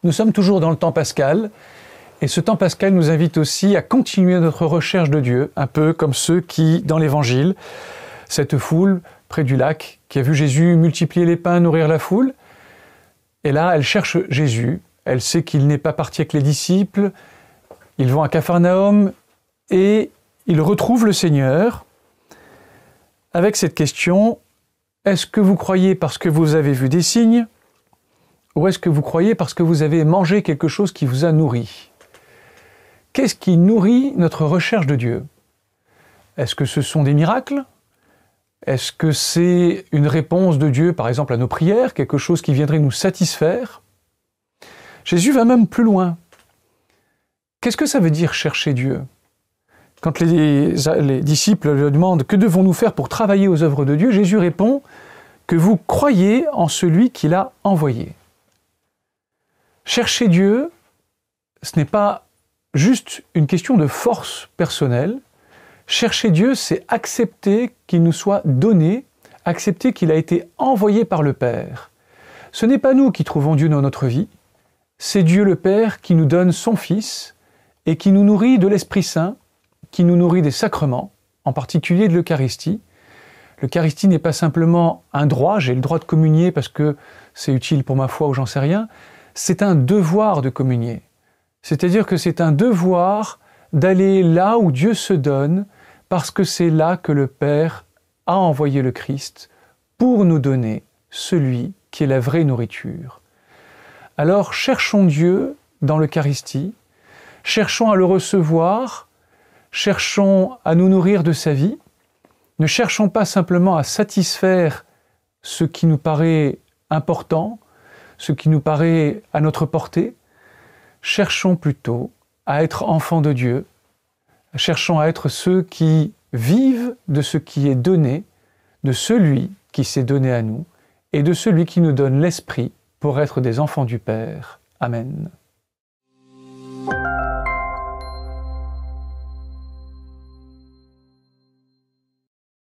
Nous sommes toujours dans le temps pascal, et ce temps pascal nous invite aussi à continuer notre recherche de Dieu, un peu comme ceux qui, dans l'Évangile, cette foule près du lac, qui a vu Jésus multiplier les pains, nourrir la foule, et là, elle cherche Jésus, elle sait qu'il n'est pas parti avec les disciples, ils vont à Capharnaüm, et ils retrouvent le Seigneur, avec cette question, est-ce que vous croyez parce que vous avez vu des signes ? Ou est-ce que vous croyez parce que vous avez mangé quelque chose qui vous a nourri? Qu'est-ce qui nourrit notre recherche de Dieu? Est-ce que ce sont des miracles? Est-ce que c'est une réponse de Dieu, par exemple, à nos prières, quelque chose qui viendrait nous satisfaire? Jésus va même plus loin. Qu'est-ce que ça veut dire chercher Dieu? Quand les disciples lui demandent « Que devons-nous faire pour travailler aux œuvres de Dieu ?» Jésus répond que vous croyez en celui qui l'a envoyé. Chercher Dieu, ce n'est pas juste une question de force personnelle. Chercher Dieu, c'est accepter qu'il nous soit donné, accepter qu'il a été envoyé par le Père. Ce n'est pas nous qui trouvons Dieu dans notre vie, c'est Dieu le Père qui nous donne son Fils et qui nous nourrit de l'Esprit Saint, qui nous nourrit des sacrements, en particulier de l'Eucharistie. L'Eucharistie n'est pas simplement un droit, j'ai le droit de communier parce que c'est utile pour ma foi ou j'en sais rien, c'est un devoir de communier. C'est-à-dire que c'est un devoir d'aller là où Dieu se donne, parce que c'est là que le Père a envoyé le Christ pour nous donner celui qui est la vraie nourriture. Alors cherchons Dieu dans l'Eucharistie, cherchons à le recevoir, cherchons à nous nourrir de sa vie, ne cherchons pas simplement à satisfaire ce qui nous paraît important, ce qui nous paraît à notre portée, cherchons plutôt à être enfants de Dieu, cherchons à être ceux qui vivent de ce qui est donné, de celui qui s'est donné à nous, et de celui qui nous donne l'Esprit pour être des enfants du Père. Amen.